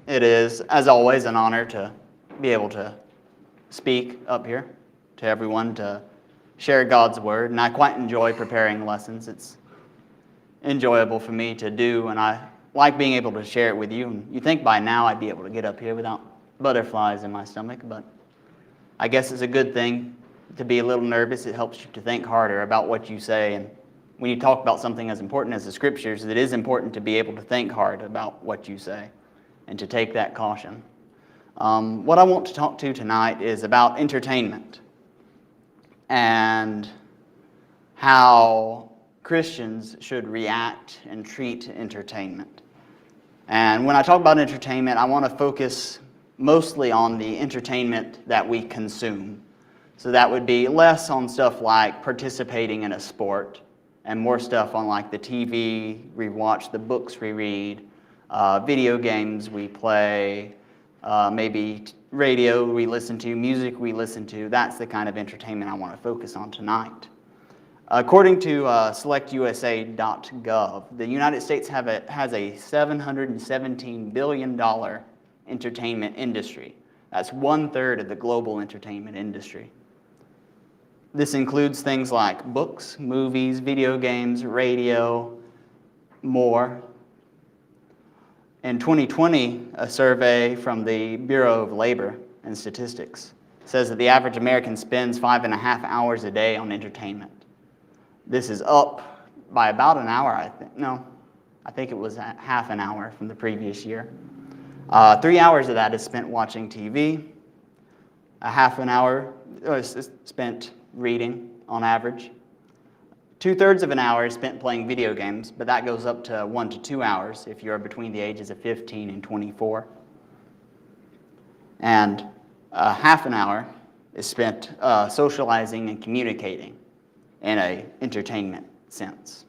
It is, as always, an honor to be able to speak up here to everyone, to share God's Word, and I quite enjoy preparing lessons. It's enjoyable for me to do, and I like being able to share it with you. And you think by now I'd be able to get up here without butterflies in my stomach, but I guess it's a good thing to be a little nervous. It helps you to think harder about what you say, and when you talk about something as important as the Scriptures, it is important to be able to think hard about what you say and to take that caution. What I want to talk to tonight is about entertainment and how Christians should react and treat entertainment. And when I talk about entertainment, I want to focus mostly on the entertainment that we consume. So that would be less on stuff like participating in a sport and more stuff on like the TV we watch, the books we read, video games we play, maybe radio we listen to, music we listen to. That's the kind of entertainment I want to focus on tonight. According to selectusa.gov, the United States has a $717 billion entertainment industry. That's 1/3 of the global entertainment industry. This includes things like books, movies, video games, radio, more. In 2020, a survey from the Bureau of Labor and Statistics says that the average American spends 5.5 hours a day on entertainment. This is up by about an hour, I think. No, I think it was half an hour from the previous year. 3 hours of that is spent watching TV. A half an hour is spent reading on average. 2/3 of an hour is spent playing video games, but that goes up to 1 to 2 hours if you're between the ages of 15 and 24. And half an hour is spent socializing and communicating in an entertainment sense.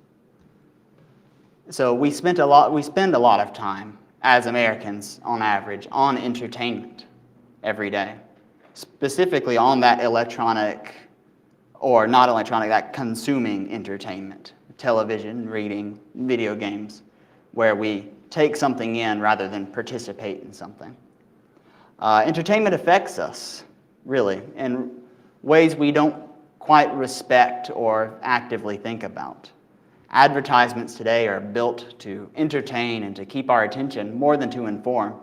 So we spend a lot of time as Americans on average on entertainment every day, specifically on that electronic or not electronic, that consuming entertainment, television, reading, video games, where we take something in rather than participate in something. Entertainment affects us, really, in ways we don't quite respect or actively think about. Advertisements today are built to entertain and to keep our attention more than to inform.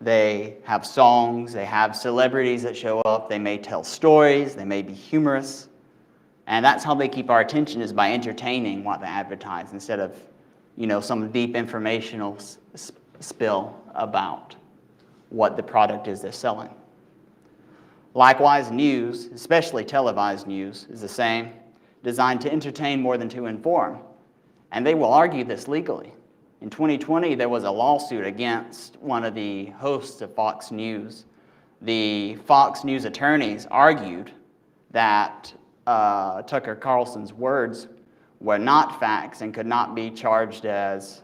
They have songs, they have celebrities that show up, they may tell stories, they may be humorous, and that's how they keep our attention, is by entertaining what they advertise instead of, some deep informational spill about what the product is they're selling. Likewise, news, especially televised news, is the same, designed to entertain more than to inform. And they will argue this legally. In 2020, there was a lawsuit against one of the hosts of Fox News. The Fox News attorneys argued that Tucker Carlson's words were not facts and could not be charged as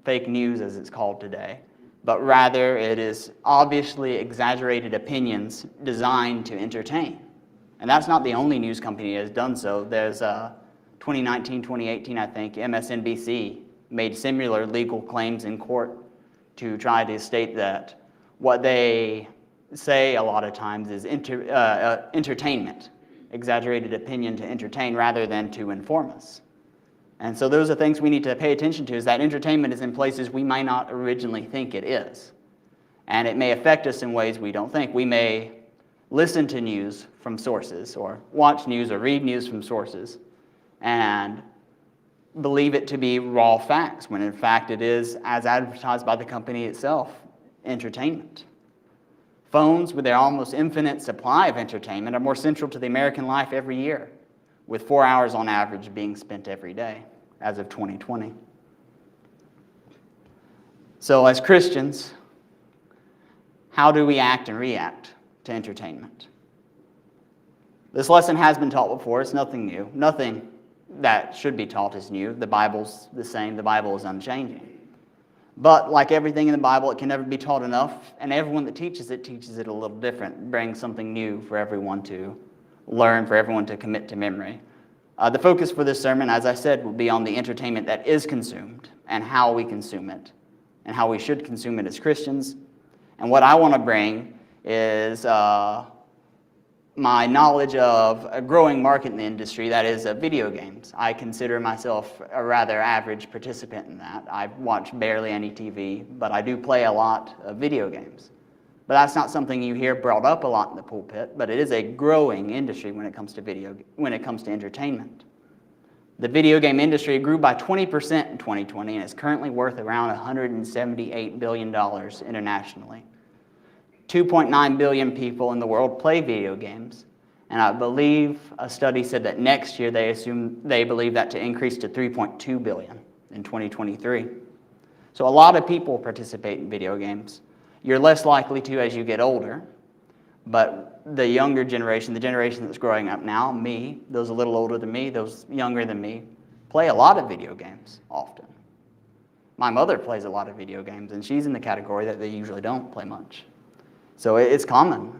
fake news, as it's called today, but rather it is obviously exaggerated opinions designed to entertain. And that's not the only news company that has done so. There's 2019, 2018, I think, MSNBC made similar legal claims in court to try to state that what they say a lot of times is entertainment, exaggerated opinion to entertain rather than to inform us. And so those are things we need to pay attention to, is that entertainment is in places we might not originally think it is. And it may affect us in ways we don't think. We may listen to news from sources or watch news or read news from sources and believe it to be raw facts when in fact it is, as advertised by the company itself, entertainment. Phones, with their almost infinite supply of entertainment, are more central to the American life every year, with 4 hours on average being spent every day as of 2020. So as Christians, how do we act and react to entertainment? This lesson has been taught before. It's nothing new. Nothing that should be taught is new. The Bible's the same. The Bible is unchanging. But like everything in the Bible, it can never be taught enough, and everyone that teaches it a little different, brings something new for everyone to learn, for everyone to commit to memory. The focus for this sermon, as I said, will be on the entertainment that is consumed and how we consume it, and how we should consume it as Christians. And what I want to bring is my knowledge of a growing market in the industry, that is video games. I consider myself a rather average participant in that. I watch barely any TV, but I do play a lot of video games. But that's not something you hear brought up a lot in the pulpit, but it is a growing industry when it comes to entertainment. The video game industry grew by 20% in 2020 and is currently worth around $178 billion internationally. 2.9 billion people in the world play video games, and I believe a study said that next year they believe that to increase to 3.2 billion in 2023. So a lot of people participate in video games. You're less likely to as you get older, but the younger generation, the generation that's growing up now, me, those a little older than me, those younger than me, play a lot of video games often. My mother plays a lot of video games, and she's in the category that they usually don't play much. So it's common,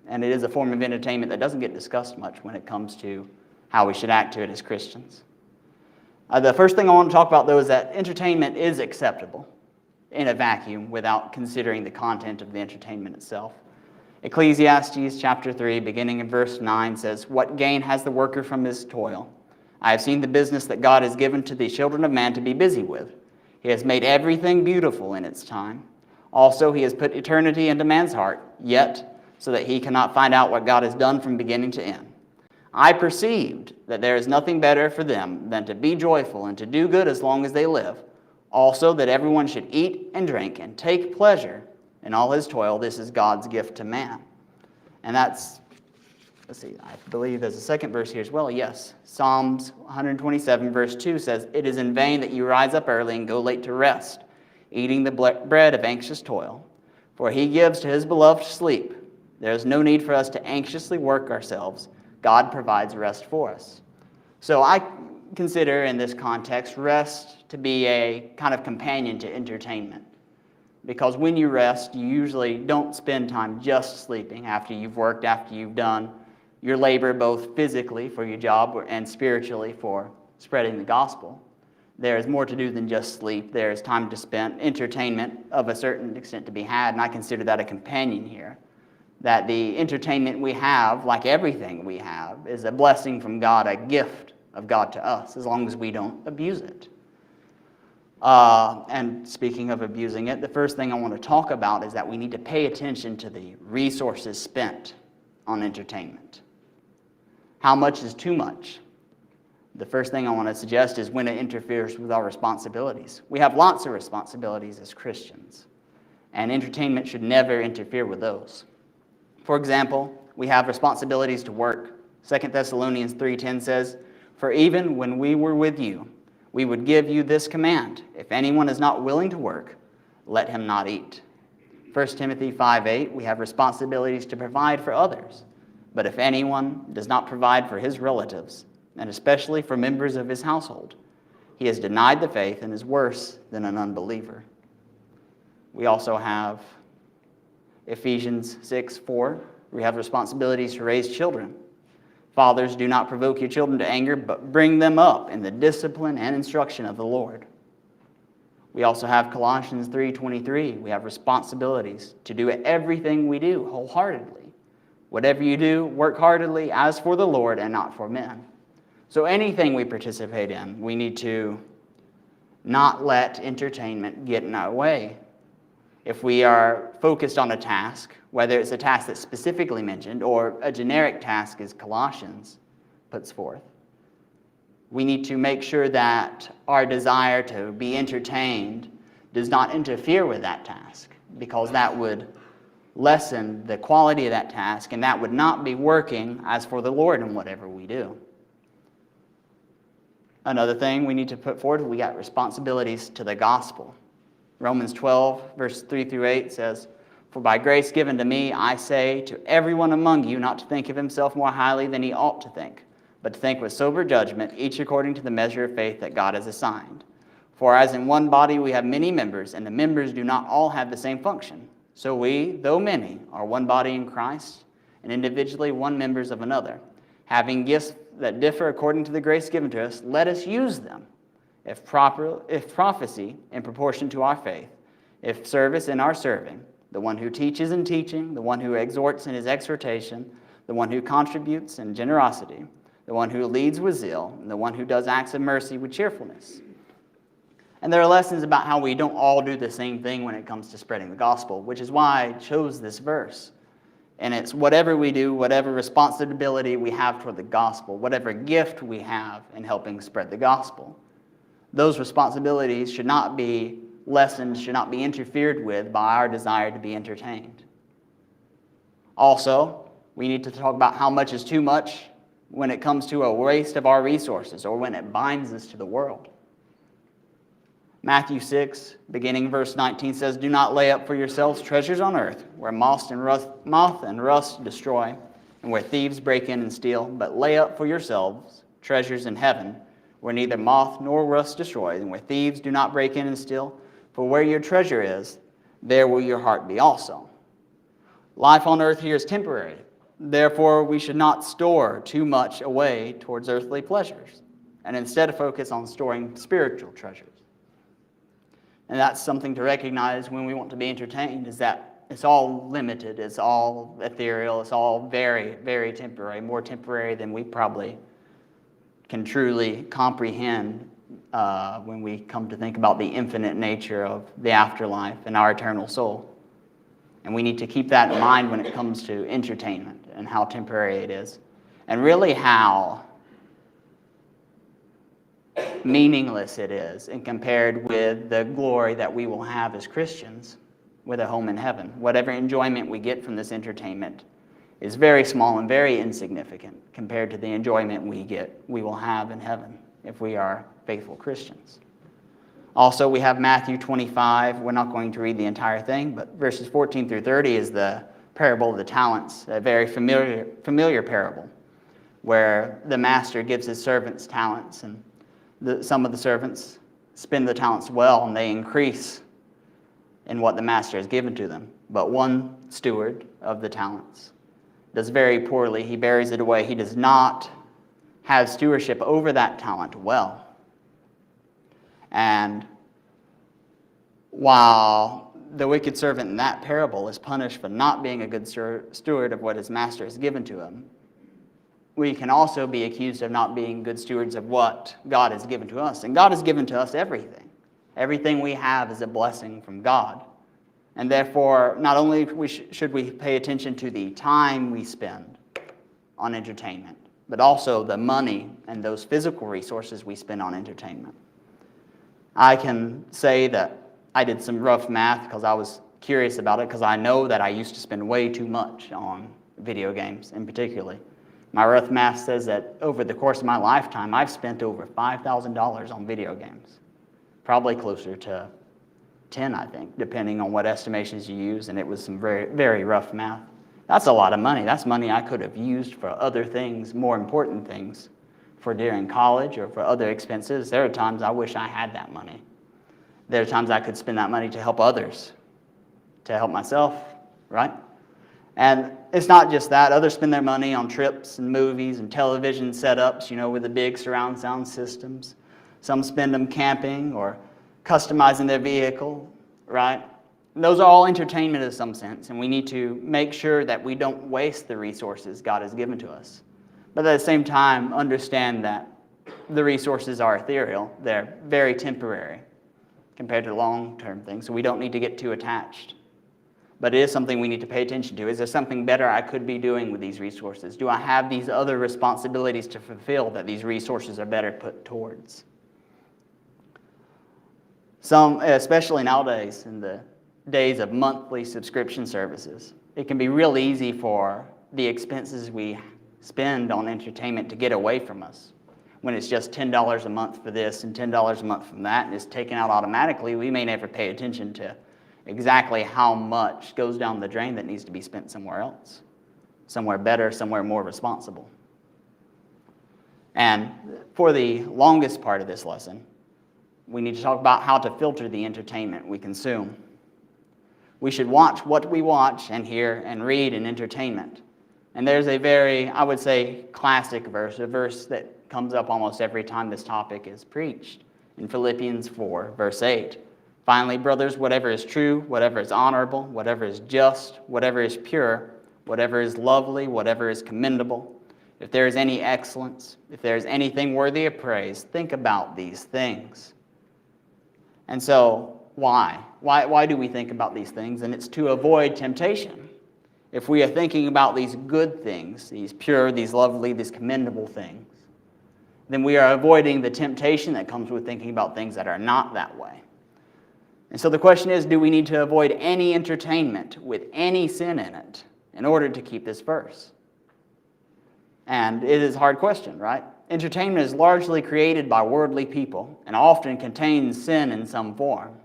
and it is a form of entertainment that doesn't get discussed much when it comes to how we should act to it as Christians. The first thing I want to talk about, though, is that entertainment is acceptable in a vacuum without considering the content of the entertainment itself. Ecclesiastes chapter 3, beginning in verse 9, says, "What gain has the worker from his toil? I have seen the business that God has given to the children of man to be busy with. He has made everything beautiful in its time. Also, he has put eternity into man's heart, yet so that he cannot find out what God has done from beginning to end. I perceived that there is nothing better for them than to be joyful and to do good as long as they live. Also, that everyone should eat and drink and take pleasure in all his toil. This is God's gift to man." And that's, I believe there's a second verse here as well. Yes, Psalms 127 verse 2 says, "It is in vain that you rise up early and go late to rest, eating the bread of anxious toil. For he gives to his beloved sleep. There is no need for us to anxiously work ourselves. God provides rest for us." So I consider in this context rest to be a kind of companion to entertainment. Because when you rest, you usually don't spend time just sleeping after you've worked, after you've done your labor both physically for your job and spiritually for spreading the gospel. There is more to do than just sleep. There is time to spend, entertainment of a certain extent to be had, and I consider that a companion here. That the entertainment we have, like everything we have, is a blessing from God, a gift of God to us, as long as we don't abuse it. And speaking of abusing it, the first thing I want to talk about is that we need to pay attention to the resources spent on entertainment. How much is too much? The first thing I want to suggest is when it interferes with our responsibilities. We have lots of responsibilities as Christians, and entertainment should never interfere with those. For example, we have responsibilities to work. 2 Thessalonians 3:10 says, "For even when we were with you, we would give you this command, if anyone is not willing to work, let him not eat." 1 Timothy 5:8, we have responsibilities to provide for others. But if anyone does not provide for his relatives, and especially for members of his household, he has denied the faith and is worse than an unbeliever. We also have Ephesians 6:4. We have responsibilities to raise children. "Fathers, do not provoke your children to anger, but bring them up in the discipline and instruction of the Lord." We also have Colossians 3:23. We have responsibilities to do everything we do wholeheartedly. "Whatever you do, work heartily as for the Lord and not for men." So anything we participate in, we need to not let entertainment get in our way. If we are focused on a task, whether it's a task that's specifically mentioned or a generic task as Colossians puts forth, we need to make sure that our desire to be entertained does not interfere with that task, because that would lessen the quality of that task, and that would not be working as for the Lord in whatever we do. Another thing we need to put forward, we got responsibilities to the gospel. Romans 12, verse 3 through 8 says, "For by grace given to me, I say to everyone among you not to think of himself more highly than he ought to think, but to think with sober judgment, each according to the measure of faith that God has assigned. For as in one body we have many members, and the members do not all have the same function. So we, though many, are one body in Christ, and individually one members of another. Having gifts that differ according to the grace given to us, let us use them. If prophecy, in proportion to our faith. If service, in our serving. The one who teaches in teaching, the one who exhorts in his exhortation, the one who contributes in generosity, the one who leads with zeal, and the one who does acts of mercy with cheerfulness. And there are lessons about how we don't all do the same thing when it comes to spreading the gospel, which is why I chose this verse. And it's whatever we do, whatever responsibility we have toward the gospel, whatever gift we have in helping spread the gospel, those responsibilities should not be lessened, should not be interfered with by our desire to be entertained. Also, we need to talk about how much is too much when it comes to a waste of our resources or when it binds us to the world. Matthew 6, beginning verse 19 says, "Do not lay up for yourselves treasures on earth, where moth and rust destroy, and where thieves break in and steal, but lay up for yourselves treasures in heaven, where neither moth nor rust destroys, and where thieves do not break in and steal. For where your treasure is, there will your heart be also." Life on earth here is temporary. Therefore, we should not store too much away towards earthly pleasures, and instead focus on storing spiritual treasures. And that's something to recognize when we want to be entertained, is that it's all limited, it's all ethereal, it's all very, very temporary, more temporary than we probably can truly comprehend when we come to think about the infinite nature of the afterlife and our eternal soul. And we need to keep that in mind when it comes to entertainment and how temporary it is, and really how meaningless it is and compared with the glory that we will have as Christians with a home in heaven. Whatever enjoyment we get from this entertainment is very small and very insignificant compared to the enjoyment we will have in heaven if we are faithful Christians. Also, we have Matthew 25. We're not going to read the entire thing, but verses 14 through 30 is the parable of the talents, a very familiar parable where the master gives his servants talents, and some of the servants spend the talents well, and they increase in what the master has given to them. But one steward of the talents does very poorly. He buries it away. He does not have stewardship over that talent well. And while the wicked servant in that parable is punished for not being a good steward of what his master has given to him, we can also be accused of not being good stewards of what God has given to us. And God has given to us everything. Everything we have is a blessing from God. And therefore, not only should we pay attention to the time we spend on entertainment, but also the money and those physical resources we spend on entertainment. I can say that I did some rough math because I was curious about it, because I know that I used to spend way too much on video games in particular. My rough math says that over the course of my lifetime, I've spent over $5,000 on video games. Probably closer to 10, I think, depending on what estimations you use, and it was some very, very rough math. That's a lot of money. That's money I could have used for other things, more important things, for during college or for other expenses. There are times I wish I had that money. There are times I could spend that money to help others, to help myself, right? And it's not just that. Others spend their money on trips and movies and television setups, with the big surround sound systems. Some spend them camping or customizing their vehicle, right? And those are all entertainment in some sense, and we need to make sure that we don't waste the resources God has given to us. But at the same time, understand that the resources are ethereal. They're very temporary compared to long-term things, so we don't need to get too attached. But it is something we need to pay attention to. Is there something better I could be doing with these resources? Do I have these other responsibilities to fulfill that these resources are better put towards? Some, especially nowadays in the days of monthly subscription services, it can be real easy for the expenses we spend on entertainment to get away from us. When it's just $10 a month for this and $10 a month from that, and it's taken out automatically, we may never pay attention to exactly how much goes down the drain that needs to be spent somewhere else, somewhere better, somewhere more responsible. And for the longest part of this lesson, we need to talk about how to filter the entertainment we consume. We should watch what we watch and hear and read in entertainment. And there's a very, I would say, classic verse, a verse that comes up almost every time this topic is preached. In Philippians 4, verse 8, Finally, brothers, whatever is true, whatever is honorable, whatever is just, whatever is pure, whatever is lovely, whatever is commendable, if there is any excellence, if there is anything worthy of praise, think about these things. And so, why? Why do we think about these things? And it's to avoid temptation. If we are thinking about these good things, these pure, these lovely, these commendable things, then we are avoiding the temptation that comes with thinking about things that are not that way. And so the question is, do we need to avoid any entertainment with any sin in it in order to keep this verse? And it is a hard question, right? Entertainment is largely created by worldly people and often contains sin in some form.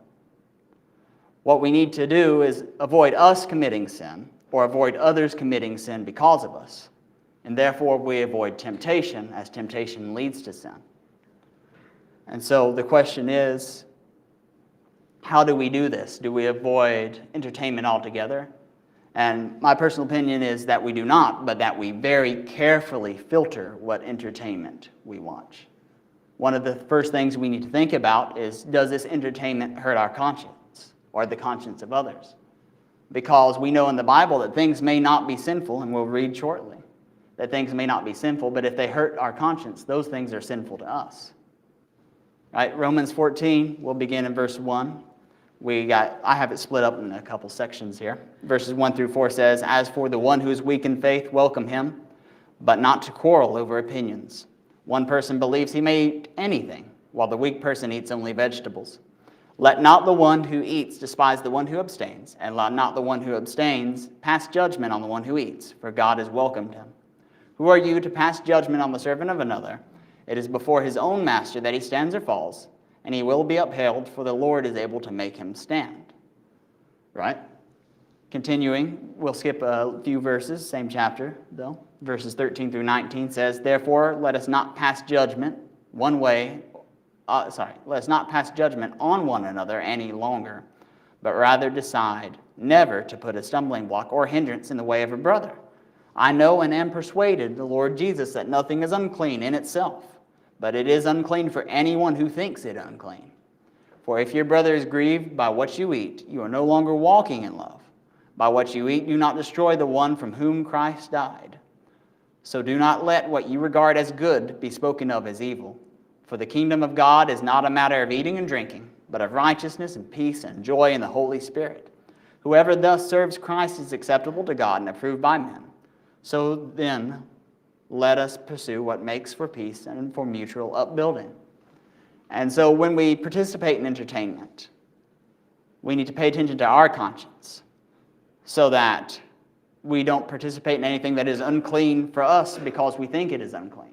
What we need to do is avoid us committing sin or avoid others committing sin because of us. And therefore, we avoid temptation, as temptation leads to sin. And so the question is, how do we do this? Do we avoid entertainment altogether? And my personal opinion is that we do not, but that we very carefully filter what entertainment we watch. One of the first things we need to think about is, does this entertainment hurt our conscience or the conscience of others? Because we know in the Bible that things may not be sinful, and we'll read shortly that things may not be sinful, but if they hurt our conscience, those things are sinful to us. Right? Romans 14, we'll begin in verse 1. I have it split up in a couple sections here. Verses 1 through 4 says, "As for the one who is weak in faith, welcome him, but not to quarrel over opinions. One person believes he may eat anything, while the weak person eats only vegetables. Let not the one who eats despise the one who abstains, and let not the one who abstains pass judgment on the one who eats, for God has welcomed him. Who are you to pass judgment on the servant of another? It is before his own master that he stands or falls, and he will be upheld, for the Lord is able to make him stand." Right? Continuing, we'll skip a few verses, same chapter though. Verses 13 through 19 says, "Therefore let us not pass judgment let us not pass judgment on one another any longer, but rather decide never to put a stumbling block or hindrance in the way of a brother. I know and am persuaded, the Lord Jesus, that nothing is unclean in itself, but it is unclean for anyone who thinks it unclean. For if your brother is grieved by what you eat, you are no longer walking in love. By what you eat, do not destroy the one from whom Christ died. So do not let what you regard as good be spoken of as evil. For the kingdom of God is not a matter of eating and drinking, but of righteousness and peace and joy in the Holy Spirit. Whoever thus serves Christ is acceptable to God and approved by men. So then, let us pursue what makes for peace and for mutual upbuilding." And so when we participate in entertainment, we need to pay attention to our conscience so that we don't participate in anything that is unclean for us because we think it is unclean.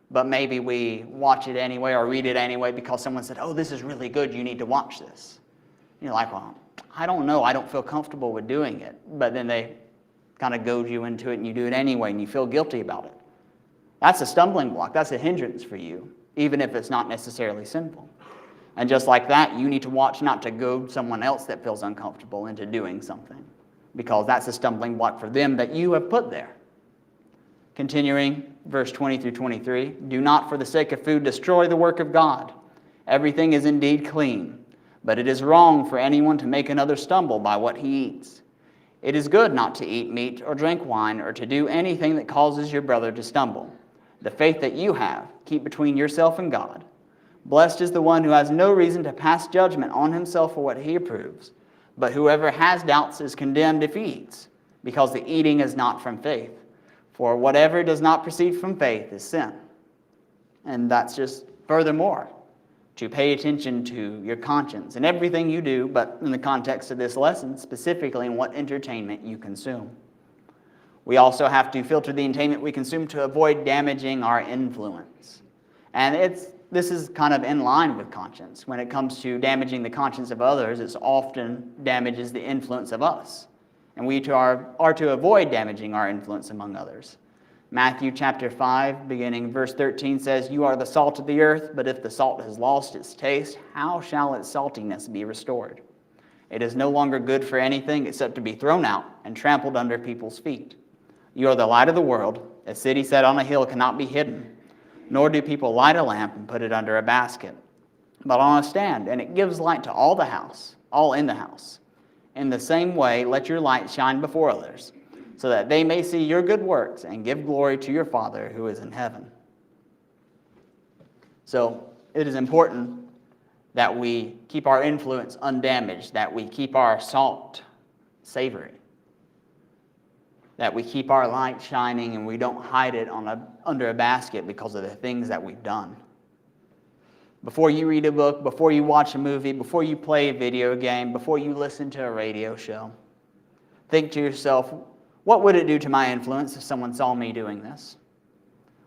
But maybe we watch it anyway or read it anyway because someone said, "Oh, this is really good, you need to watch this." And you're like, "Well, I don't know, I don't feel comfortable with doing it." But then they kind of goad you into it and you do it anyway and you feel guilty about it. That's a stumbling block. That's a hindrance for you, even if it's not necessarily sinful. And just like that, you need to watch not to goad someone else that feels uncomfortable into doing something, because that's a stumbling block for them that you have put there. Continuing, verse 20 through 23, "Do not for the sake of food destroy the work of God. Everything is indeed clean, but it is wrong for anyone to make another stumble by what he eats. It is good not to eat meat or drink wine or to do anything that causes your brother to stumble. The faith that you have, keep between yourself and God. Blessed is the one who has no reason to pass judgment on himself for what he approves. But whoever has doubts is condemned if he eats, because the eating is not from faith. For whatever does not proceed from faith is sin." And that's just furthermore to pay attention to your conscience in everything you do, but in the context of this lesson, specifically in what entertainment you consume. We also have to filter the entertainment we consume to avoid damaging our influence. And this is kind of in line with conscience. When it comes to damaging the conscience of others, it often damages the influence of us. And we are to avoid damaging our influence among others. Matthew chapter 5, beginning verse 13 says, "You are the salt of the earth, but if the salt has lost its taste, how shall its saltiness be restored? It is no longer good for anything except to be thrown out and trampled under people's feet. You are the light of the world. A city set on a hill cannot be hidden, nor do people light a lamp and put it under a basket, but on a stand, and it gives light to all in the house. In the same way, let your light shine before others, so that they may see your good works and give glory to your Father who is in heaven. So it is important that we keep our influence undamaged, that we keep our salt savory, that we keep our light shining and we don't hide it under a basket because of the things that we've done. Before you read a book, before you watch a movie, before you play a video game, before you listen to a radio show, think to yourself, what would it do to my influence if someone saw me doing this?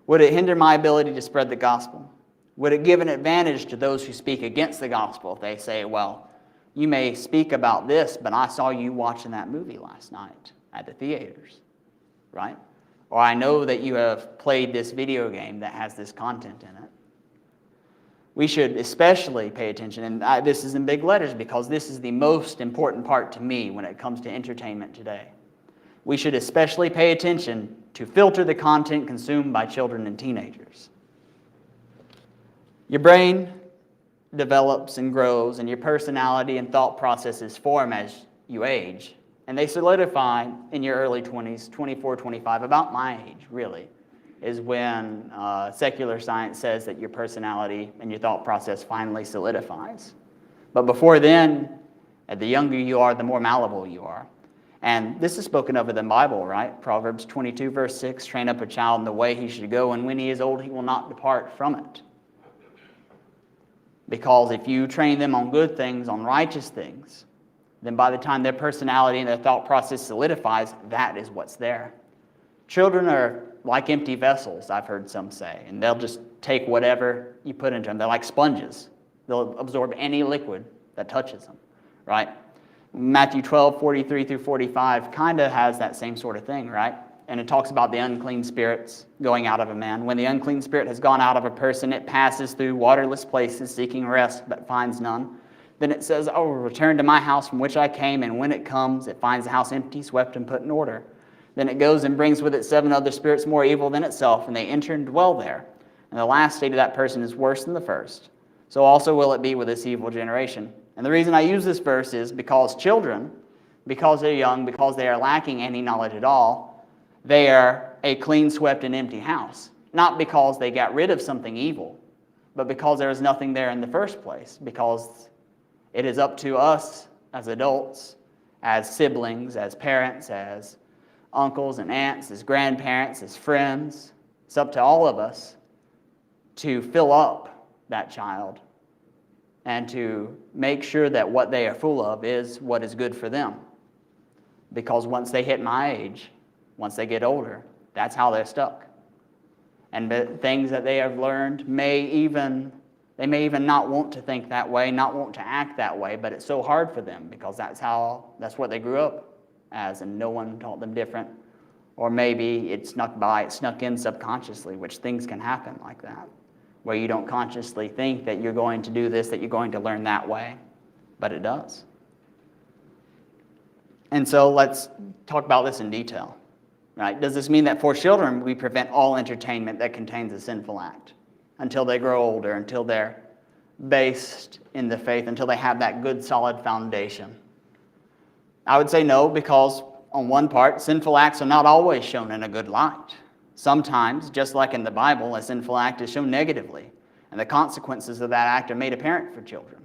Would it hinder my ability to spread the gospel? Would it give an advantage to those who speak against the gospel if they say, well, you may speak about this, but I saw you watching that movie last night at the theaters, right? Or I know that you have played this video game that has this content in it. We should especially pay attention, and this is in big letters because this is the most important part to me when it comes to entertainment today. We should especially pay attention to filter the content consumed by children and teenagers. Your brain develops and grows, and your personality and thought processes form as you age. And they solidify in your early 20s, 24, 25, about my age, really, is when secular science says that your personality and your thought process finally solidifies. But before then, the younger you are, the more malleable you are. And this is spoken of in the Bible, right? Proverbs 22, verse 6, train up a child in the way he should go, and when he is old, he will not depart from it. Because if you train them on good things, on righteous things, then by the time their personality and their thought process solidifies, that is what's there. Children are like empty vessels, I've heard some say, and they'll just take whatever you put into them. They're like sponges. They'll absorb any liquid that touches them, right? Matthew 12, 43 through 45 kind of has that same sort of thing, right? And it talks about the unclean spirits going out of a man. When the unclean spirit has gone out of a person, it passes through waterless places, seeking rest, but finds none. Then it says, I will return to my house from which I came, and when it comes, it finds the house empty, swept, and put in order. Then it goes and brings with it 7 other spirits more evil than itself, and they enter and dwell there. And the last state of that person is worse than the first. So also will it be with this evil generation. And the reason I use this verse is because children, because they're young, because they are lacking any knowledge at all, they are a clean, swept, and empty house. Not because they got rid of something evil, but because there was nothing there in the first place. Because it is up to us as adults, as siblings, as parents, as uncles and aunts, as grandparents, as friends. It's up to all of us to fill up that child and to make sure that what they are full of is what is good for them. Because once they hit my age, once they get older, that's how they're stuck. And the things that they have learned they may even not want to think that way, not want to act that way, but it's so hard for them because that's what they grew up as, and no one taught them different. Or maybe it snuck in subconsciously, which things can happen like that, where you don't consciously think that you're going to do this, that you're going to learn that way, but it does. And so let's talk about this in detail. Right? Does this mean that for children we prevent all entertainment that contains a sinful act until they grow older, until they're based in the faith, until they have that good solid foundation? I would say no, because on one part, sinful acts are not always shown in a good light. Sometimes, just like in the Bible, a sinful act is shown negatively, and the consequences of that act are made apparent for children.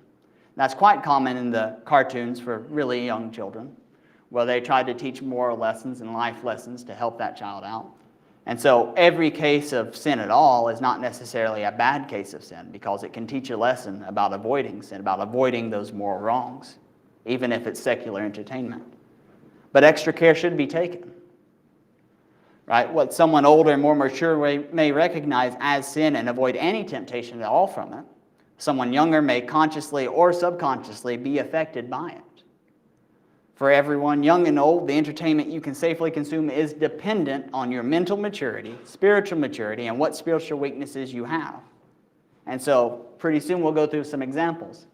That's quite common in the cartoons for really young children, where they try to teach moral lessons and life lessons to help that child out. And so every case of sin at all is not necessarily a bad case of sin, because it can teach a lesson about avoiding sin, about avoiding those moral wrongs, even if it's secular entertainment. But extra care should be taken. Right? What someone older and more mature may recognize as sin and avoid any temptation at all from it, someone younger may consciously or subconsciously be affected by it. For everyone, young and old, the entertainment you can safely consume is dependent on your mental maturity, spiritual maturity, and what spiritual weaknesses you have. And so pretty soon we'll go through some examples.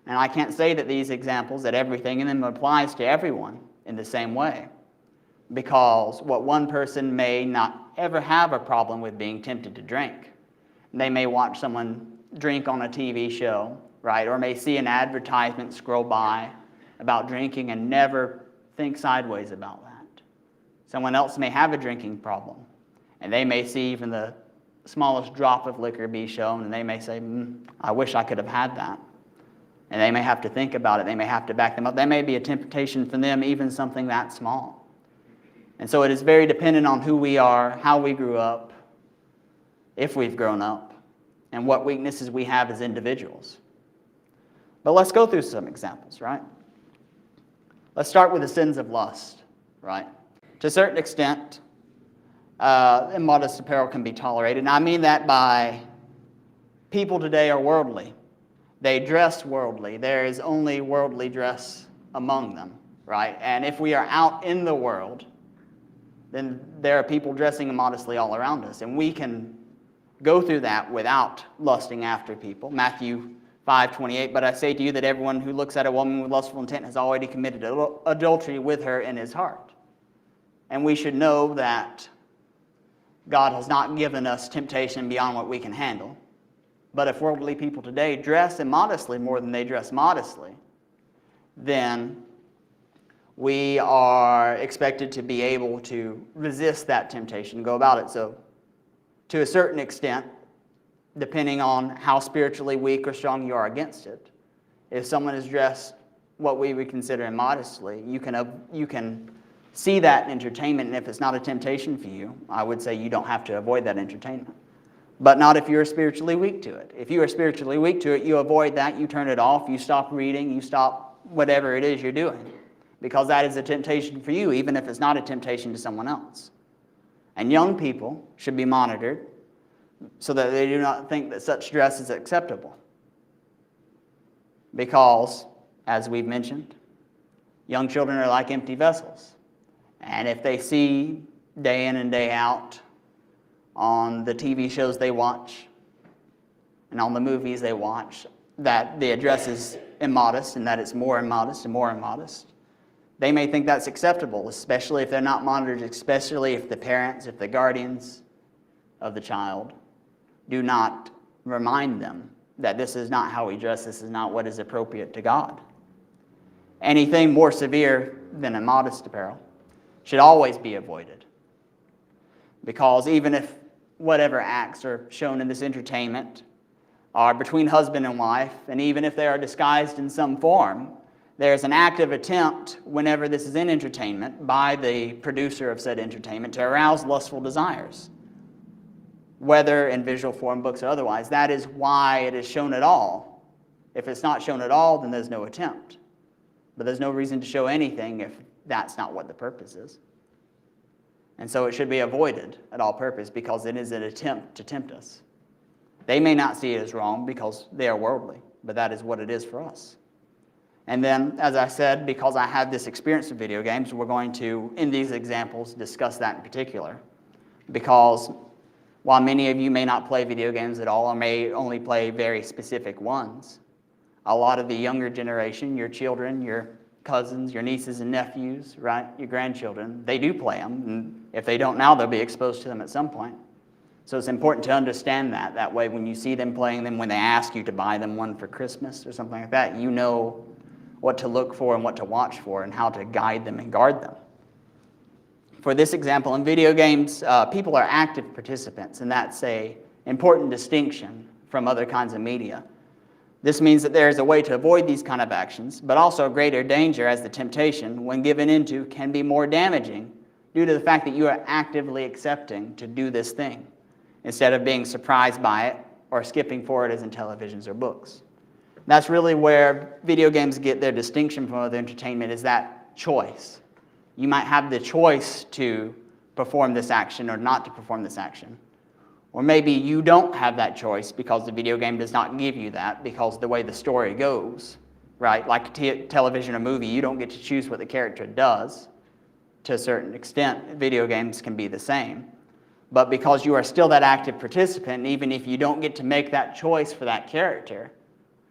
And I can't say that these examples, that everything in them applies to everyone in the same way. Because what one person may not ever have a problem with being tempted to drink. They may watch someone drink on a TV show, right? Or may see an advertisement scroll by about drinking and never think sideways about that. Someone else may have a drinking problem, and they may see even the smallest drop of liquor be shown, and they may say, I wish I could have had that. And they may have to think about it. They may have to back them up. That may be a temptation for them, even something that small. And so it is very dependent on who we are, how we grew up, if we've grown up, and what weaknesses we have as individuals. But let's go through some examples, right? Let's start with the sins of lust, right? To a certain extent, immodest apparel can be tolerated. And I mean that by people today are worldly. They dress worldly. There is only worldly dress among them, right? And if we are out in the world, then there are people dressing immodestly all around us. And we can go through that without lusting after people. Matthew 5:28, but I say to you that everyone who looks at a woman with lustful intent has already committed adultery with her in his heart. And we should know that God has not given us temptation beyond what we can handle. But if worldly people today dress immodestly more than they dress modestly, then we are expected to be able to resist that temptation and go about it. So, to a certain extent, depending on how spiritually weak or strong you are against it, if someone is dressed what we would consider immodestly, you can see that in entertainment, and if it's not a temptation for you, I would say you don't have to avoid that entertainment. But not if you're spiritually weak to it. If you are spiritually weak to it, you avoid that, you turn it off, you stop reading, you stop whatever it is you're doing. Because that is a temptation for you, even if it's not a temptation to someone else. And young people should be monitored so that they do not think that such dress is acceptable. Because, as we've mentioned, young children are like empty vessels. And if they see day in and day out on the TV shows they watch and on the movies they watch that the dress is immodest and that it's more immodest and more immodest, they may think that's acceptable, especially if they're not monitored, especially if the parents, if the guardians of the child do not remind them that this is not how we dress, this is not what is appropriate to God. Anything more severe than immodest apparel should always be avoided. Because even if whatever acts are shown in this entertainment are between husband and wife, and even if they are disguised in some form, there's an active attempt, whenever this is in entertainment, by the producer of said entertainment to arouse lustful desires, whether in visual form, books, or otherwise. That is why it is shown at all. If it's not shown at all, then there's no attempt. But there's no reason to show anything if that's not what the purpose is. And so it should be avoided at all purpose because it is an attempt to tempt us. They may not see it as wrong because they are worldly, but that is what it is for us. And then, as I said, because I have this experience with video games, we're going to, in these examples, discuss that in particular. Because while many of you may not play video games at all or may only play very specific ones, a lot of the younger generation, your children, your cousins, your nieces and nephews, right, your grandchildren, they do play them. And if they don't now, they'll be exposed to them at some point. So it's important to understand that. That way, when you see them playing them, when they ask you to buy them one for Christmas or something like that, you know what to look for and what to watch for and how to guide them and guard them. For this example, in video games, people are active participants, and that's an important distinction from other kinds of media. This means that there is a way to avoid these kind of actions, but also a greater danger as the temptation, when given into, can be more damaging due to the fact that you are actively accepting to do this thing instead of being surprised by it or skipping forward as in televisions or books. That's really where video games get their distinction from other entertainment, is that choice. You might have the choice to perform this action or not to perform this action. Or maybe you don't have that choice because the video game does not give you that because the way the story goes, right? Like television or movie, you don't get to choose what the character does. To a certain extent, video games can be the same. But because you are still that active participant, even if you don't get to make that choice for that character,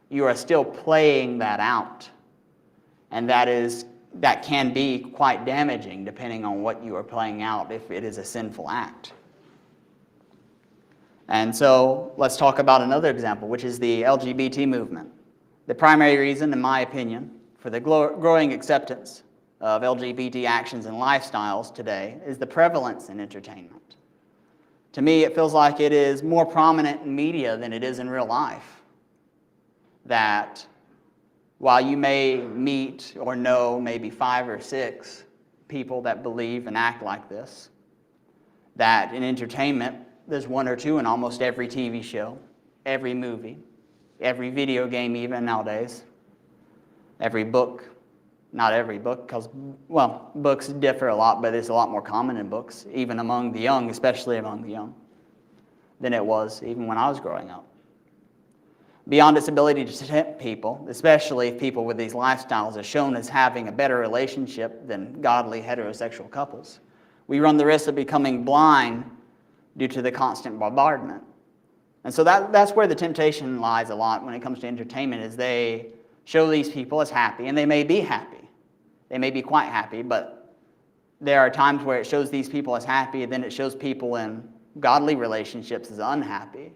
you are still playing that out. And that can be quite damaging depending on what you are playing out if it is a sinful act. And so let's talk about another example, which is the LGBT movement. The primary reason, in my opinion, for the growing acceptance of LGBT actions and lifestyles today is the prevalence in entertainment. To me, it feels like it is more prominent in media than it is in real life. That while you may meet or know maybe 5 or 6 people that believe and act like this, that in entertainment, there's 1 or 2 in almost every TV show, every movie, every video game even nowadays, every book. Not every book, because, well, books differ a lot, but it's a lot more common in books, even among the young, especially among the young, than it was even when I was growing up. Beyond its ability to tempt people, especially if people with these lifestyles are shown as having a better relationship than godly heterosexual couples, we run the risk of becoming blind due to the constant bombardment. And so that's where the temptation lies a lot when it comes to entertainment, is they show these people as happy, and they may be happy. They may be quite happy, but there are times where it shows these people as happy, and then it shows people in godly relationships as unhappy.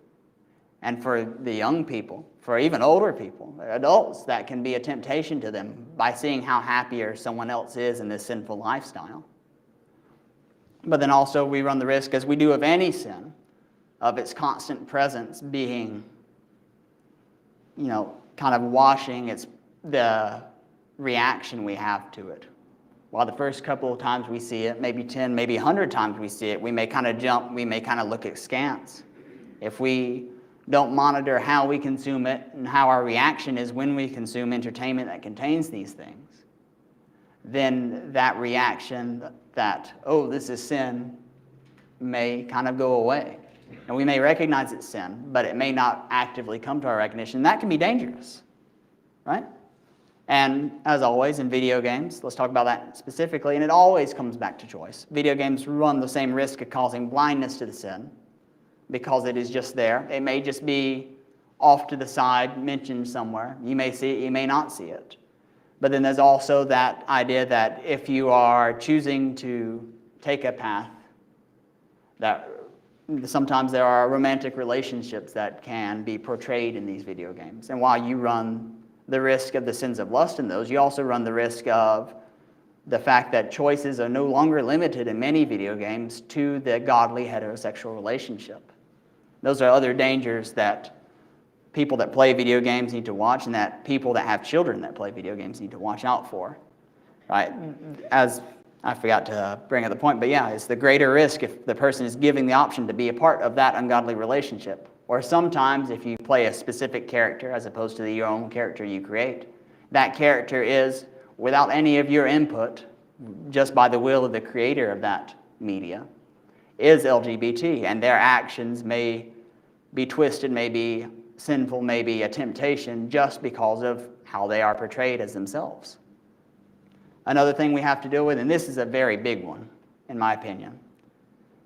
And for the young people, for even older people, adults, that can be a temptation to them by seeing how happier someone else is in this sinful lifestyle. But then also we run the risk, as we do of any sin, of its constant presence being, kind of washing the reaction we have to it. While the first couple of times we see it, maybe 10, maybe 100 times we see it, we may kind of jump, we may kind of look askance. If we don't monitor how we consume it and how our reaction is when we consume entertainment that contains these things, then that reaction that, oh, this is sin, may kind of go away. And we may recognize it's sin, but it may not actively come to our recognition. That can be dangerous, right? And as always, in video games, let's talk about that specifically, and it always comes back to choice. Video games run the same risk of causing blindness to the sin because it is just there. It may just be off to the side, mentioned somewhere. You may see it, you may not see it. But then there's also that idea that if you are choosing to take a path, that sometimes there are romantic relationships that can be portrayed in these video games. And while you run the risk of the sins of lust in those, you also run the risk of the fact that choices are no longer limited in many video games to the godly heterosexual relationship. Those are other dangers that people that play video games need to watch, and that people that have children that play video games need to watch out for, right? As I forgot to bring up the point, but yeah, it's the greater risk if the person is giving the option to be a part of that ungodly relationship. Or sometimes if you play a specific character as opposed to your own character you create, that character is, without any of your input, just by the will of the creator of that media, is LGBT, and their actions may be twisted, may be sinful, may be a temptation just because of how they are portrayed as themselves. Another thing we have to deal with, and this is a very big one, in my opinion,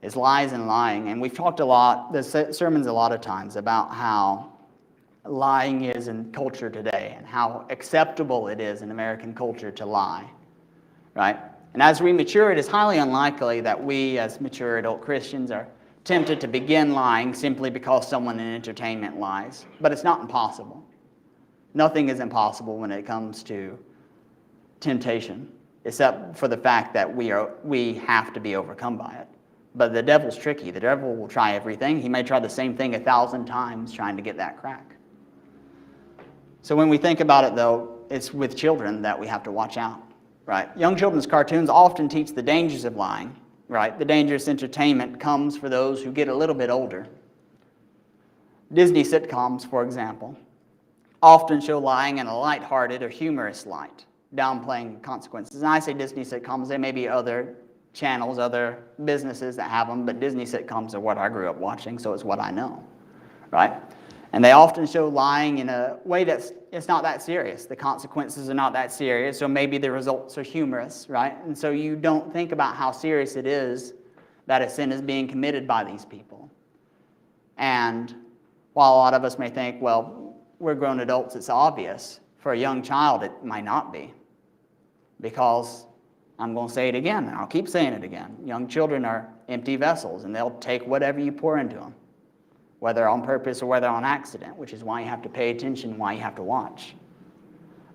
is lies and lying. And we've talked a lot, the sermons a lot of times, about how lying is in culture today and how acceptable it is in American culture to lie, right? And as we mature, it is highly unlikely that we as mature adult Christians are tempted to begin lying simply because someone in entertainment lies. But it's not impossible. Nothing is impossible when it comes to temptation, except for the fact that we have to be overcome by it. But the devil's tricky. The devil will try everything. He may try the same thing 1,000 times trying to get that crack. So when we think about it, though, it's with children that we have to watch out, right? Young children's cartoons often teach the dangers of lying, right? The dangerous entertainment comes for those who get a little bit older. Disney sitcoms, for example, often show lying in a lighthearted or humorous light, downplaying consequences. And I say Disney sitcoms, there may be other channels, other businesses that have them, but Disney sitcoms are what I grew up watching, so it's what I know, right? And they often show lying in a way it's not that serious. The consequences are not that serious, so maybe the results are humorous, right? And so you don't think about how serious it is that a sin is being committed by these people. And while a lot of us may think, well, we're grown adults, it's obvious, for a young child it might not be. Because, I'm going to say it again, and I'll keep saying it again, young children are empty vessels, and they'll take whatever you pour into them. whether on purpose or whether on accident, which is why you have to pay attention, why you have to watch.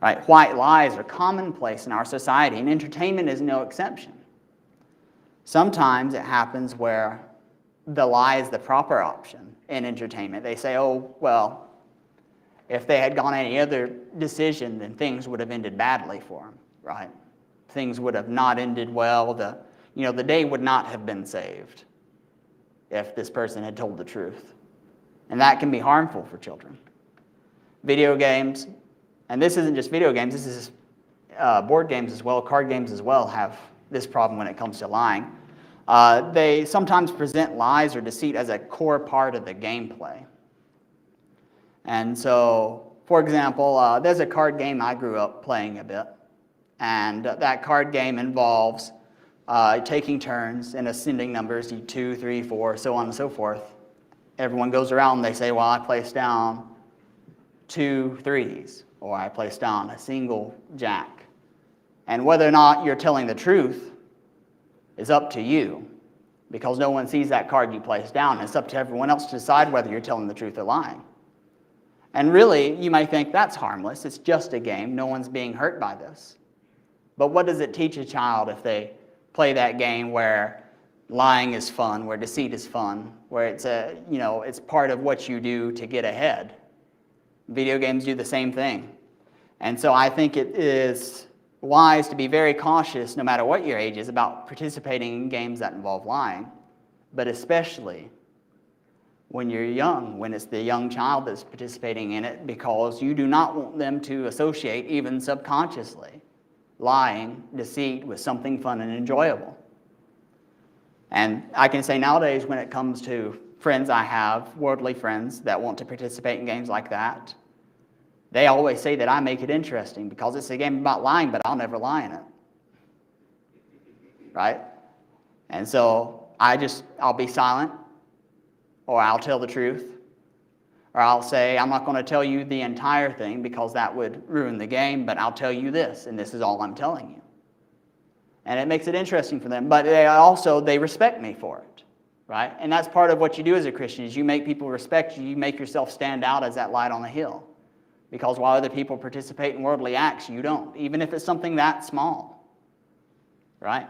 Right? White lies are commonplace in our society, and entertainment is no exception. Sometimes it happens where the lie is the proper option in entertainment. They say, oh, well, if they had gone any other decision, then things would have ended badly for them, right? Things would have not ended well. The day would not have been saved if this person had told the truth. And that can be harmful for children. Video games, and this isn't just video games, this is board games as well, card games as well have this problem when it comes to lying. They sometimes present lies or deceit as a core part of the gameplay. And so, for example, there's a card game I grew up playing a bit, and that card game involves taking turns and ascending numbers, 2, 3, 4, so on and so forth. Everyone goes around and they say, well, I placed down 2 threes, or I placed down a single jack. And whether or not you're telling the truth is up to you, because no one sees that card you placed down. It's up to everyone else to decide whether you're telling the truth or lying. And really, you might think that's harmless. It's just a game. No one's being hurt by this. But what does it teach a child if they play that game where lying is fun, where deceit is fun, where it's part of what you do to get ahead? Video games do the same thing. And so I think it is wise to be very cautious, no matter what your age is, about participating in games that involve lying, but especially when you're young, when it's the young child that's participating in it, because you do not want them to associate, even subconsciously, lying, deceit with something fun and enjoyable. And I can say nowadays, when it comes to friends I have, worldly friends that want to participate in games like that, they always say that I make it interesting because it's a game about lying, but I'll never lie in it. Right? And so I'll be silent, or I'll tell the truth, or I'll say, I'm not going to tell you the entire thing because that would ruin the game, but I'll tell you this, and this is all I'm telling you. And it makes it interesting for them, but they respect me for it, right? And that's part of what you do as a Christian, is you make people respect you, you make yourself stand out as that light on the hill. Because while other people participate in worldly acts, you don't, even if it's something that small, right?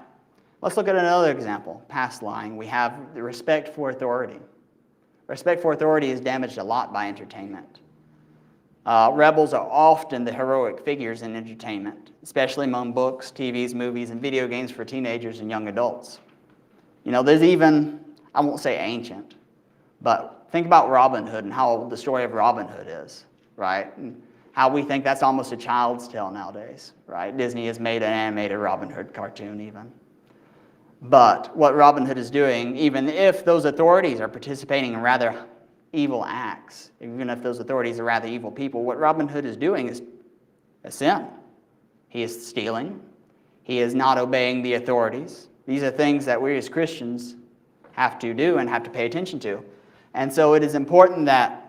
Let's look at another example, past lying. We have the respect for authority. Respect for authority is damaged a lot by entertainment. Rebels are often the heroic figures in entertainment, especially among books, TVs, movies, and video games for teenagers and young adults. There's even, I won't say ancient, but think about Robin Hood and how old the story of Robin Hood is, right? And how we think that's almost a child's tale nowadays, right? Disney has made an animated Robin Hood cartoon even. But what Robin Hood is doing, even if those authorities are participating in rather evil acts, even if those authorities are rather evil people, what Robin Hood is doing is a sin. He is stealing. He is not obeying the authorities. These are things that we as Christians have to do and have to pay attention to. And so it is important that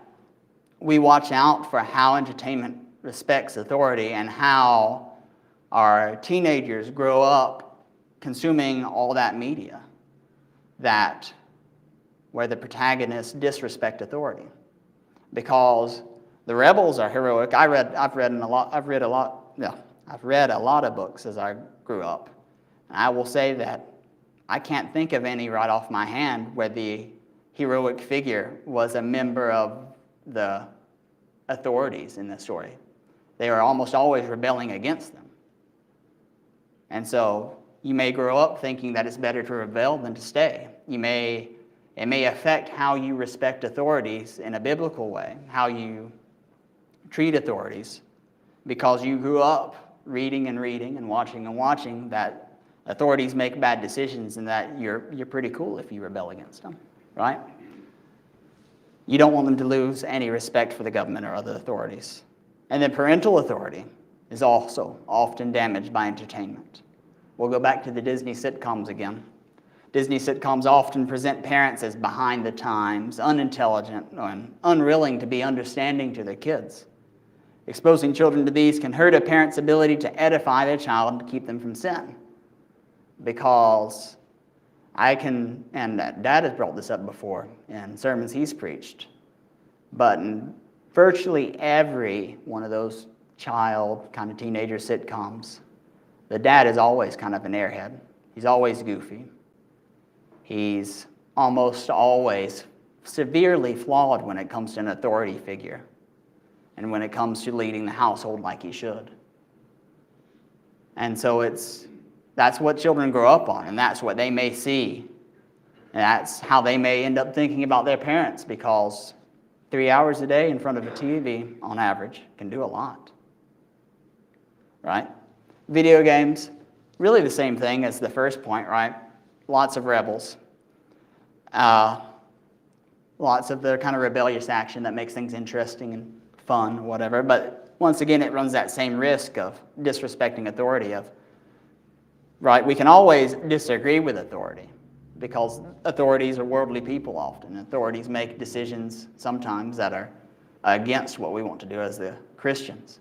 we watch out for how entertainment respects authority and how our teenagers grow up consuming all that media where the protagonists disrespect authority. Because the rebels are heroic. I've read a lot of books as I grew up. And I will say that I can't think of any right off my hand where the heroic figure was a member of the authorities in the story. They were almost always rebelling against them. And so you may grow up thinking that it's better to rebel than to stay. It may affect how you respect authorities in a biblical way, how you treat authorities, because you grew up reading and watching that authorities make bad decisions and that you're pretty cool if you rebel against them, right? You don't want them to lose any respect for the government or other authorities. And then parental authority is also often damaged by entertainment. We'll go back to the Disney sitcoms again. Disney sitcoms often present parents as behind the times, unintelligent, and unwilling to be understanding to their kids. Exposing children to these can hurt a parent's ability to edify their child and to keep them from sin. Because and Dad has brought this up before in sermons he's preached, But in virtually every one of those child, kind of teenager sitcoms, the dad is always kind of an airhead. He's always goofy. He's almost always severely flawed when it comes to an authority figure and when it comes to leading the household like he should. And so that's what children grow up on, and that's what they may see. And that's how they may end up thinking about their parents, because 3 hours a day in front of a TV, on average, can do a lot. Right? Video games, really the same thing as the first point, right? Lots of rebels. Lots of the kind of rebellious action that makes things interesting and fun, whatever. But once again, it runs that same risk of disrespecting authority. Right? We can always disagree with authority, because authorities are worldly people often. Authorities make decisions sometimes that are against what we want to do as the Christians.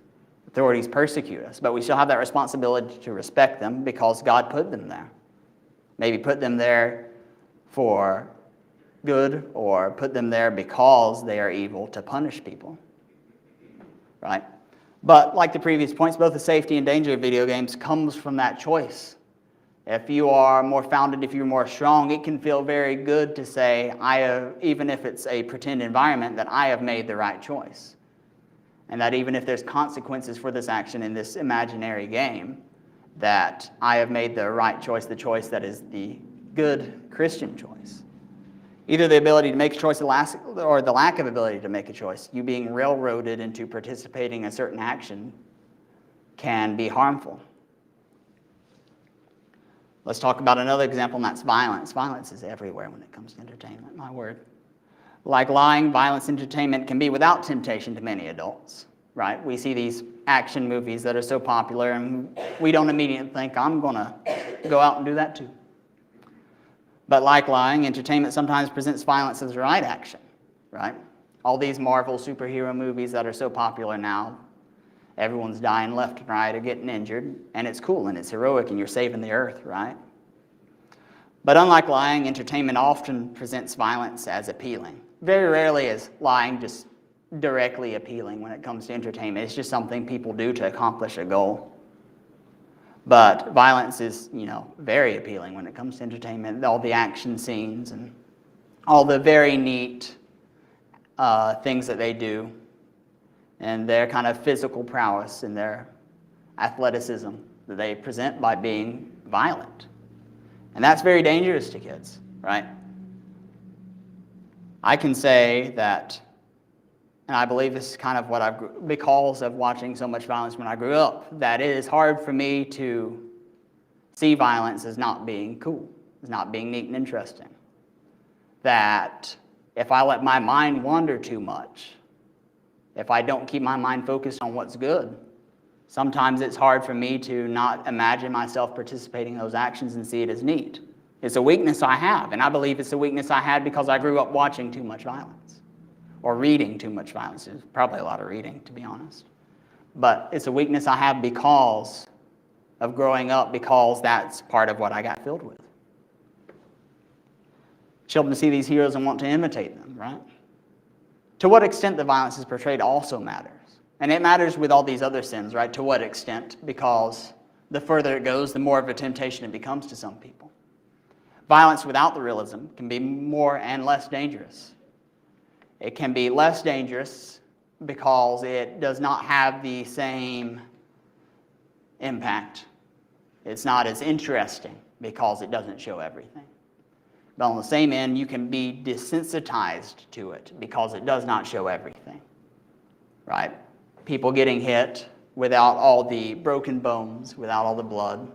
Authorities persecute us, but we still have that responsibility to respect them because God put them there. Maybe put them there for good, or put them there because they are evil to punish people. Right? But like the previous points, both the safety and danger of video games comes from that choice. If you are more founded, if you're more strong, it can feel very good to say, even if it's a pretend environment, that I have made the right choice. And that even if there's consequences for this action in this imaginary game, that I have made the right choice, the choice that is the good Christian choice. Either the ability to make a choice or the lack of ability to make a choice, you being railroaded into participating in a certain action, can be harmful. Let's talk about another example, and that's violence. Violence is everywhere when it comes to entertainment, my word. Like lying, violence, entertainment can be without temptation to many adults, right? We see these action movies that are so popular, and we don't immediately think, I'm going to go out and do that too. But like lying, entertainment sometimes presents violence as the right action, right? All these Marvel superhero movies that are so popular now, everyone's dying left and right or getting injured, and it's cool and it's heroic and you're saving the earth, right? But unlike lying, entertainment often presents violence as appealing. Very rarely is lying just directly appealing when it comes to entertainment. It's just something people do to accomplish a goal. But violence is, very appealing when it comes to entertainment. All the action scenes and all the very neat things that they do, and their kind of physical prowess and their athleticism that they present by being violent. And that's very dangerous to kids, right? I can say that, and I believe this is kind of because of watching so much violence when I grew up, that it is hard for me to see violence as not being cool, as not being neat and interesting. That if I let my mind wander too much, if I don't keep my mind focused on what's good, sometimes it's hard for me to not imagine myself participating in those actions and see it as neat. It's a weakness I have, and I believe it's a weakness I had because I grew up watching too much violence or reading too much violence. There's probably a lot of reading, to be honest. But it's a weakness I have because of growing up, because that's part of what I got filled with. Children see these heroes and want to imitate them, right? To what extent the violence is portrayed also matters. And it matters with all these other sins, right? To what extent? Because the further it goes, the more of a temptation it becomes to some people. Violence without the realism can be more and less dangerous. It can be less dangerous because it does not have the same impact. It's not as interesting because it doesn't show everything. But on the same end, you can be desensitized to it because it does not show everything, right? People getting hit without all the broken bones, without all the blood,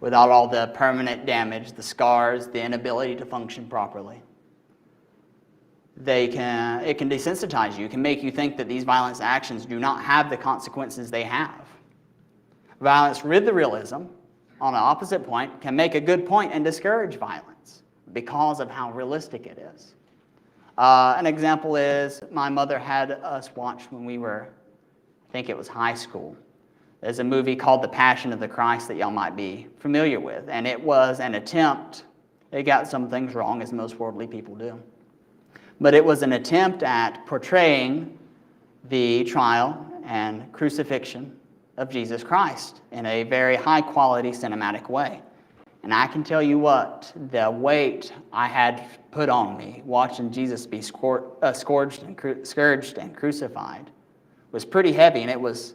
without all the permanent damage, the scars, the inability to function properly. It can desensitize you. It can make you think that these violent actions do not have the consequences they have. Violence with the realism, on an opposite point, can make a good point and discourage violence because of how realistic it is. An example is my mother had us watch when we were, I think it was high school. There's a movie called The Passion of the Christ that y'all might be familiar with. And it was an attempt, it got some things wrong, as most worldly people do. but it was an attempt at portraying the trial and crucifixion of Jesus Christ in a very high-quality cinematic way. And I can tell you what, the weight I had put on me watching Jesus be scourged and crucified was pretty heavy, and it was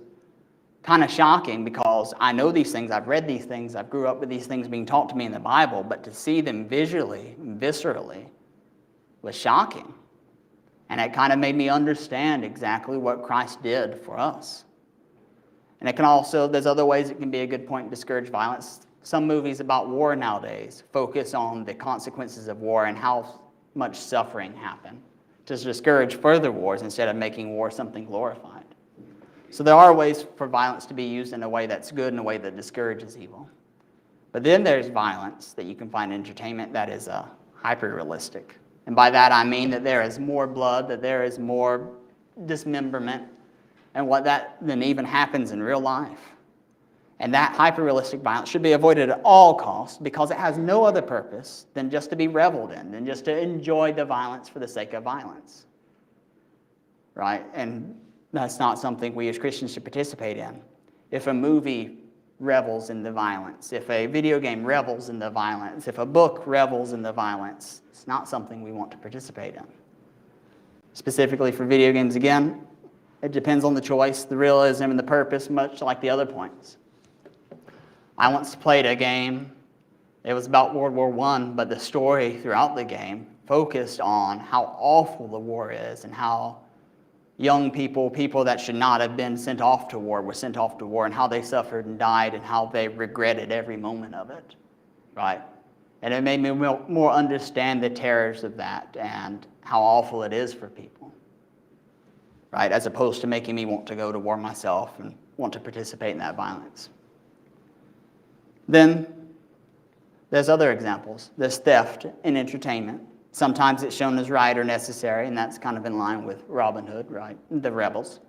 kind of shocking because I know these things, I've read these things, I've grew up with these things being taught to me in the Bible, but to see them visually, viscerally, was shocking. And it kind of made me understand exactly what Christ did for us. And it can also, there's other ways it can be a good point to discourage violence. Some movies about war nowadays focus on the consequences of war and how much suffering happened to discourage further wars instead of making war something glorified. So there are ways for violence to be used in a way that's good and a way that discourages evil. But then there's violence that you can find in entertainment that is hyper-realistic. And by that I mean that there is more blood, that there is more dismemberment, and what that then even happens in real life. And that hyper-realistic violence should be avoided at all costs because it has no other purpose than just to be reveled in, than just to enjoy the violence for the sake of violence. Right? And that's not something we as Christians should participate in. If a movie revels in the violence, if a video game revels in the violence, if a book revels in the violence, it's not something we want to participate in. Specifically for video games, again, it depends on the choice, the realism, and the purpose, much like the other points. I once played a game, it was about World War I, but the story throughout the game focused on how awful the war is and how young people, people that should not have been sent off to war, were sent off to war, and how they suffered and died and how they regretted every moment of it, right? And it made me more understand the terrors of that and how awful it is for people, right? As opposed to making me want to go to war myself and want to participate in that violence. Then there's other examples. There's theft in entertainment. Sometimes it's shown as right or necessary, and that's kind of in line with Robin Hood, right? The rebels.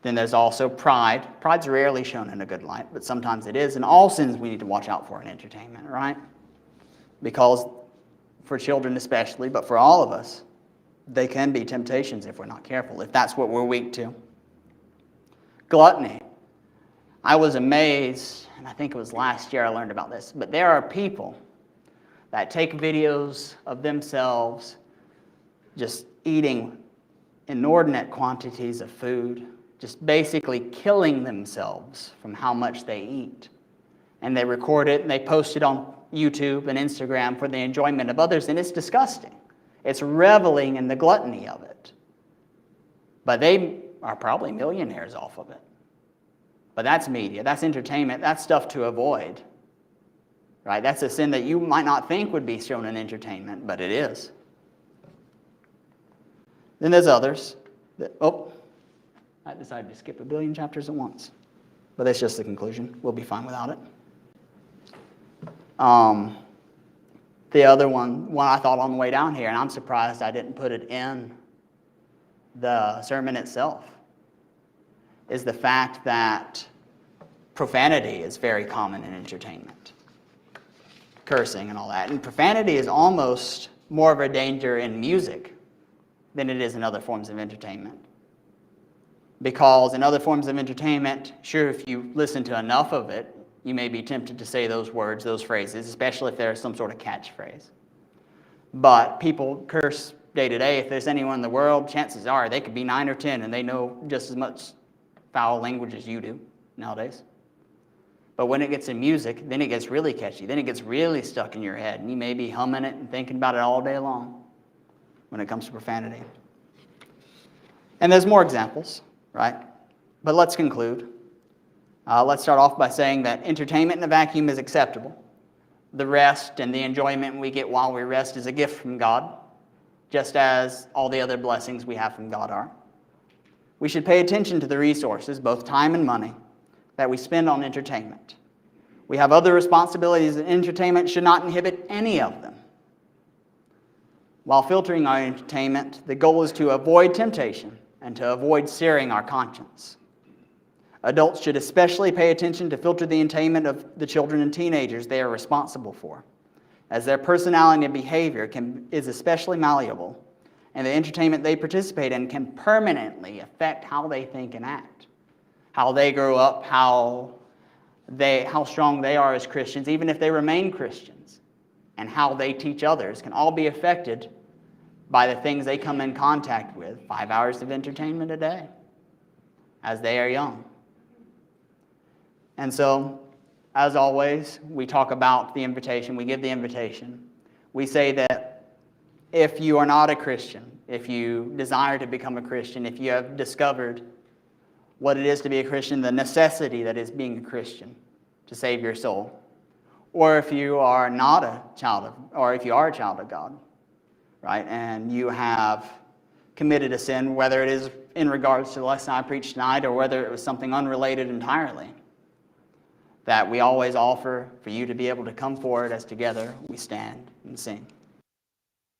Then there's also pride. Pride's rarely shown in a good light, but sometimes it is. And all sins we need to watch out for in entertainment, right? Because for children especially, but for all of us, they can be temptations if we're not careful, if that's what we're weak to. Gluttony. I was amazed, and I think it was last year I learned about this, but there are people that take videos of themselves just eating inordinate quantities of food, just basically killing themselves from how much they eat. And they record it and they post it on YouTube and Instagram for the enjoyment of others, and it's disgusting. It's reveling in the gluttony of it. But they are probably millionaires off of it. But that's media, that's entertainment, that's stuff to avoid. Right? That's a sin that you might not think would be shown in entertainment, but it is. Then there's others. I decided to skip a billion chapters at once. But that's just the conclusion. We'll be fine without it. The other one I thought on the way down here, and I'm surprised I didn't put it in the sermon itself, is the fact that profanity is very common in entertainment. Cursing and all that. And profanity is almost more of a danger in music than it is in other forms of entertainment. Because in other forms of entertainment, sure, if you listen to enough of it, you may be tempted to say those words, those phrases, especially if there's some sort of catchphrase. But people curse day to day. If there's anyone in the world, chances are they could be 9 or 10 and they know just as much foul language as you do nowadays. But when it gets in music, then it gets really catchy. Then it gets really stuck in your head, and you may be humming it and thinking about it all day long when it comes to profanity. And there's more examples, right? But let's conclude. Let's start off by saying that entertainment in a vacuum is acceptable. The rest and the enjoyment we get while we rest is a gift from God, just as all the other blessings we have from God are. We should pay attention to the resources, both time and money, that we spend on entertainment. We have other responsibilities, and entertainment should not inhibit any of them. While filtering our entertainment, the goal is to avoid temptation and to avoid searing our conscience. Adults should especially pay attention to filter the entertainment of the children and teenagers they are responsible for, as their personality and behavior is especially malleable, And the entertainment they participate in can permanently affect how they think and act, how they grow up, how strong they are as Christians, even if they remain Christians, and how they teach others can all be affected by the things they come in contact with. 5 hours of entertainment a day as they are young. And so, as always, we talk about the invitation. We give the invitation. We say that if you are not a Christian, if you desire to become a Christian, if you have discovered what it is to be a Christian, the necessity that is being a Christian to save your soul, or if you are not a child of, or if you are a child of God, right, and you have committed a sin, whether it is in regards to the lesson I preached tonight or whether it was something unrelated entirely, that we always offer for you to be able to come forward as together we stand and sing.